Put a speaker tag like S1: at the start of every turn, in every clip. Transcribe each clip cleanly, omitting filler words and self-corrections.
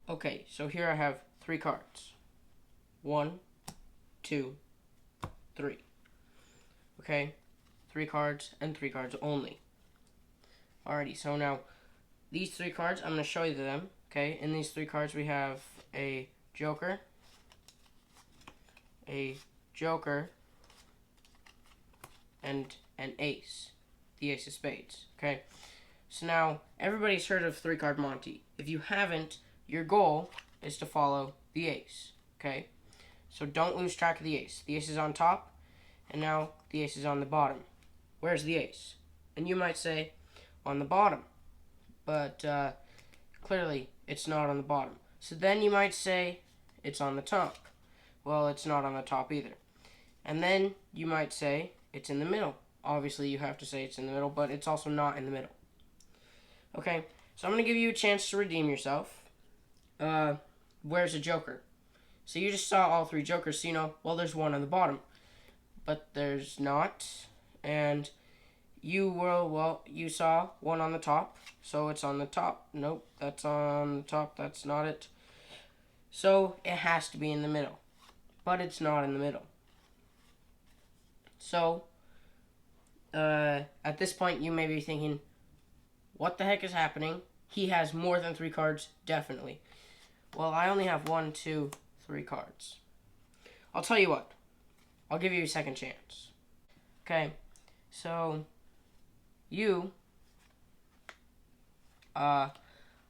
S1: Okay, so here I have 3 cards. 1, 2, 3. Okay, 3 cards and 3 cards only. Alrighty, so now these 3 cards, I'm going to show you them. Okay, in these 3 cards we have a joker, and an ace, the ace of spades. Okay, so now everybody's heard of 3-card Monte. If you haven't, your goal is to follow the ace. Okay, so don't lose track of the ace. The ace is on top, and now the ace is on the bottom. Where's the ace? And you might say, on the bottom. But clearly, it's not on the bottom. So then you might say, it's on the top. Well, it's not on the top either. And then you might say, it's in the middle. Obviously, you have to say it's in the middle, but it's also not in the middle. Okay, so I'm going to give you a chance to redeem yourself. Where's the joker? So you just saw all 3 jokers, so you know, well, there's one on the bottom. But there's not. And you saw one on the top, so it's on the top. Nope, that's on the top, that's not it. So it has to be in the middle. But it's not in the middle. So, at this point, you may be thinking, what the heck is happening? He has more than 3 cards, definitely. Well, I only have 1, 2, 3 cards. I'll tell you what. I'll give you a second chance. Okay, so, I'm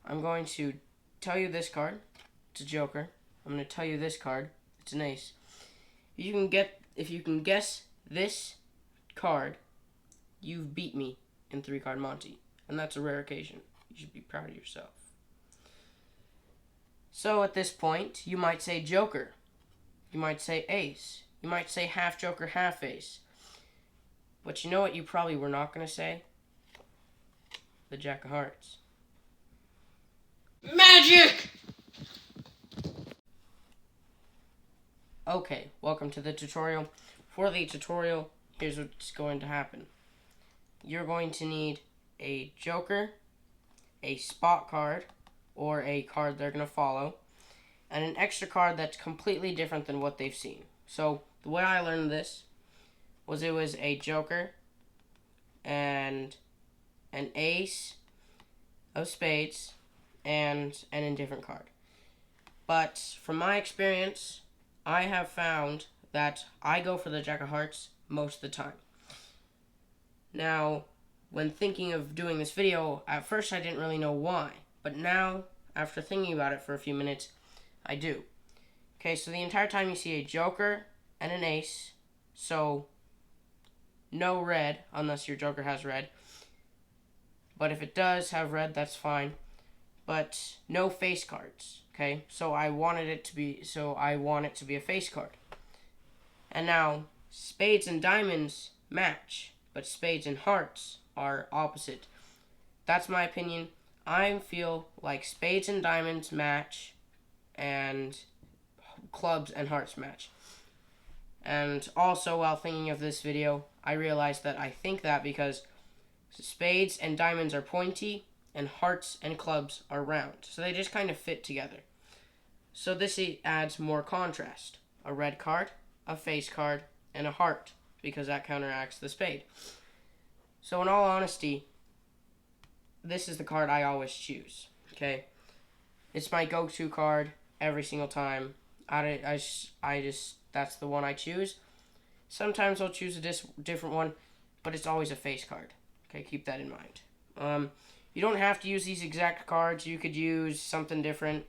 S1: going to tell you this card. It's a joker. I'm going to tell you this card. It's an ace. If you can guess this card, you've beat me in 3-card Monte. And that's a rare occasion. You should be proud of yourself. So at this point, you might say joker. You might say ace. You might say half joker, half ace. But you know what you probably were not going to say? The jack of hearts. Magic! Okay, welcome to the tutorial. For the tutorial, here's what's going to happen. You're going to need a joker, a spot card, or a card they're going to follow, and an extra card that's completely different than what they've seen. So, the way I learned this was it was a joker and an ace of spades and an indifferent card. But from my experience, I have found that I go for the jack of hearts most of the time. Now, when thinking of doing this video, at first I didn't really know why. But now, after thinking about it for a few minutes, I do. Okay, so the entire time you see a joker and an ace, so no red, unless your joker has red. But if it does have red, that's fine. But no face cards, okay? So I want it to be a face card. And now, spades and diamonds match, but spades and hearts are opposite. That's my opinion. I feel like spades and diamonds match, and clubs and hearts match. And also, while thinking of this video, I realized that I think that because spades and diamonds are pointy, and hearts and clubs are round. So they just kind of fit together. So this adds more contrast. A red card, a face card, and a heart, because that counteracts the spade. So in all honesty, this is the card I always choose, okay? It's my go-to card every single time. That's the one I choose. Sometimes I'll choose a different one, but it's always a face card. Okay, keep that in mind. You don't have to use these exact cards. You could use something different.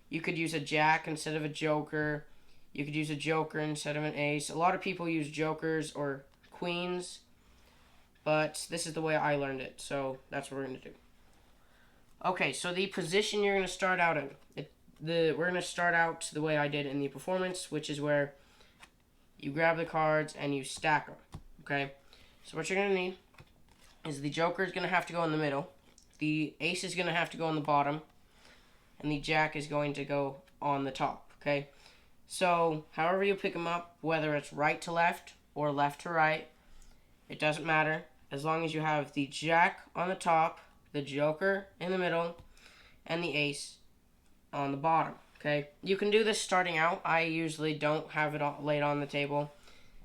S1: You could use a jack instead of a joker. You could use a joker instead of an ace. A lot of people use jokers or queens, but this is the way I learned it, so that's what we're going to do. Okay, so the position you're going to start out in. We're going to start out the way I did in the performance, which is where you grab the cards and you stack them, okay? So what you're going to need is the joker is going to have to go in the middle, the ace is going to have to go on the bottom, and the jack is going to go on the top, okay? So however you pick them up, whether it's right to left or left to right, it doesn't matter. As long as you have the jack on the top, the joker in the middle, and the ace on the bottom. Okay, you can do this starting out. I usually don't have it all laid on the table.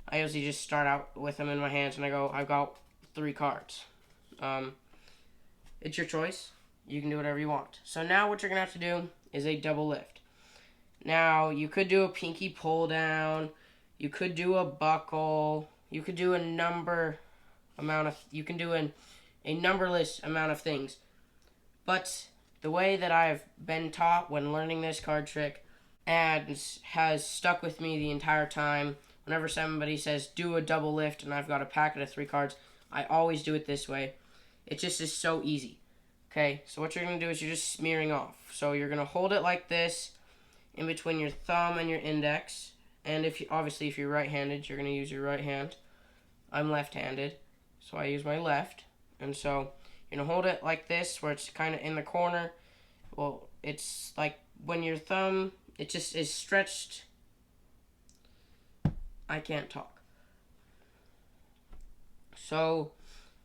S1: I usually just start out with them in my hands and I go, I've got 3 cards. It's your choice. You can do whatever you want. So now what you're going to have to do is a double lift. Now, you could do a pinky pull down. You could do a buckle. You could do a numberless amount of things. But the way that I've been taught when learning this card trick and has stuck with me the entire time, whenever somebody says do a double lift and I've got a packet of 3 cards, I always do it this way. It just is so easy. Okay, so what you're going to do is you're just smearing off. So you're going to hold it like this in between your thumb and your index. And if you're right-handed, you're going to use your right hand. I'm left-handed, so I use my left. And so you're going to hold it like this where it's kind of in the corner. Well, it's like when your thumb, it just is stretched. I can't talk. So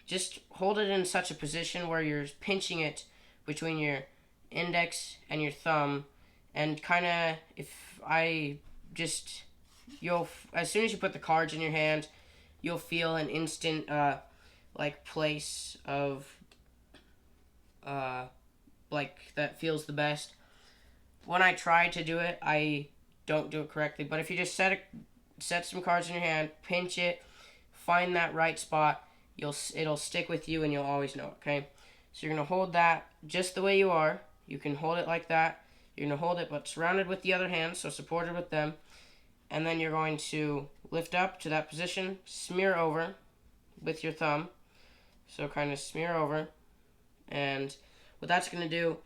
S1: just hold it in such a position where you're pinching it between your index and your thumb, and kind of, as soon as you put the cards in your hand, you'll feel an instant place of that feels the best. When I try to do it, I don't do it correctly, but if you just set some cards in your hand, pinch it, find that right spot, it'll stick with you and you'll always know, okay? So you're going to hold that just the way you are. You can hold it like that. You're going to hold it but surrounded with the other hand, so supported with them. And then you're going to lift up to that position, smear over with your thumb. So kind of smear over. And what that's going to do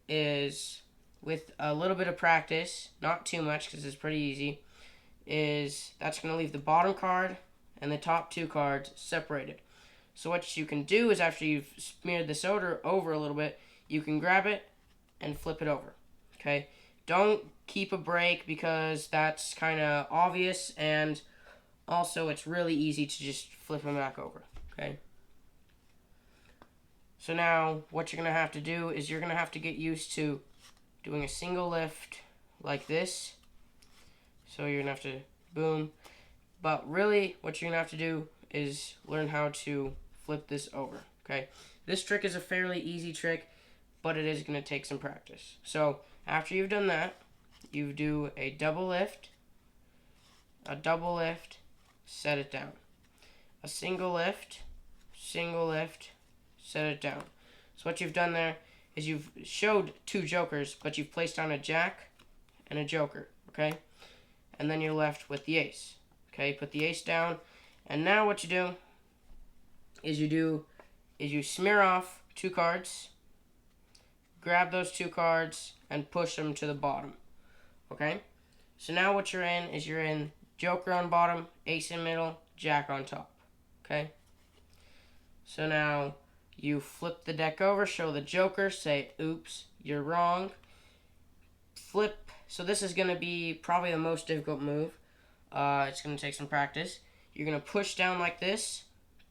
S1: is, with a little bit of practice, not too much because it's pretty easy, is that's going to leave the bottom card and the top 2 cards separated. So what you can do is, after you've smeared this over a little bit, you can grab it and flip it over. Okay? Don't keep a break because that's kind of obvious, and also it's really easy to just flip them back over. Okay? So now what you're going to have to do is you're going to have to get used to doing a single lift like this. So you're going to have to boom. But really what you're going to have to do is learn how to flip this over. Okay? This trick is a fairly easy trick, but it is going to take some practice. So after you've done that, you do a double lift, set it down. A single lift, set it down. So what you've done there is you've showed 2 jokers, but you've placed down a jack and a joker, okay? And then you're left with the ace. Okay, put the ace down, and now what you do is you smear off 2 cards, grab those 2 cards, and push them to the bottom. Okay? So now what you're in joker on bottom, ace in middle, jack on top. Okay? So now you flip the deck over, show the joker, say, oops, you're wrong. Flip. So this is going to be probably the most difficult move. It's going to take some practice. You're going to push down like this.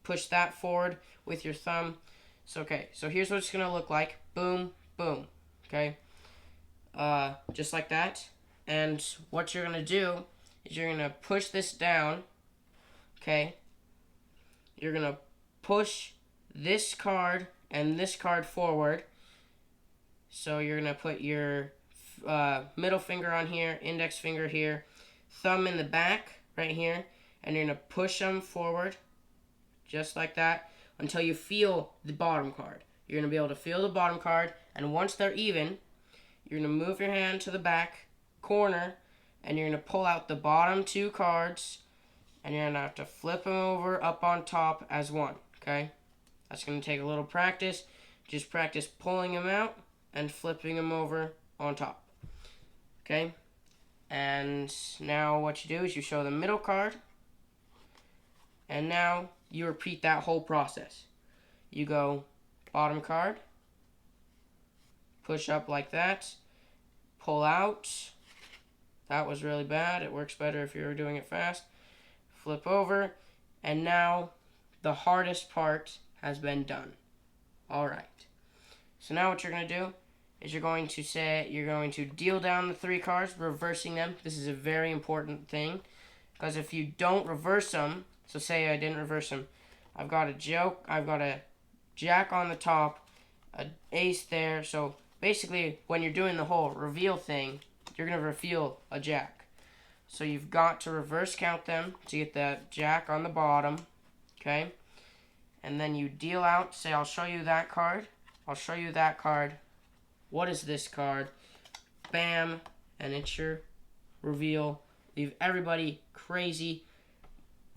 S1: Push that forward with your thumb. So, okay, so here's what it's going to look like. Boom, boom. Okay? Just like that. And what you're going to do is you're going to push this down. Okay? You're going to push this card and this card forward. So you're going to put your middle finger on here, index finger here, thumb in the back right here, and you're going to push them forward just like that until you feel the bottom card. You're going to be able to feel the bottom card, and once they're even, you're going to move your hand to the back corner, and you're going to pull out the bottom 2 cards, and you're going to have to flip them over up on top as one, okay? That's going to take a little practice. Just practice pulling them out and flipping them over on top, okay? And now what you do is you show the middle card, and now you repeat that whole process. You go bottom card, push up like that, pull out. That was really bad. It works better if you're doing it fast. Flip over, and now the hardest part has been done. Alright. So now what you're going to do is you're going to deal down the 3 cards, reversing them. This is a very important thing, because if you don't reverse them, so say I didn't reverse them, I've got a jack on the top, an ace there, so basically when you're doing the whole reveal thing, you're going to reveal a jack. So you've got to reverse count them to get that jack on the bottom, okay? And then you deal out, say I'll show you that card, I'll show you that card. What is this card? Bam, and it's your reveal. Leave everybody crazy.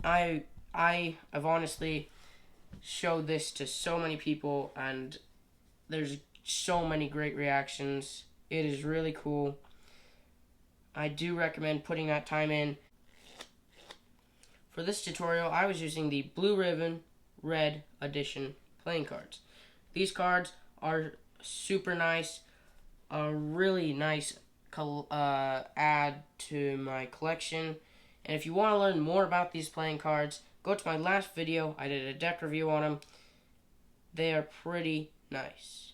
S1: I have honestly showed this to so many people, and there's so many great reactions. It is really cool. I do recommend putting that time in. For this tutorial, I was using the Blue Ribbon Red Edition playing cards. These cards are super nice, a really nice add to my collection. And if you want to learn more about these playing cards, go to my last video. I did a deck review on them. They are pretty nice.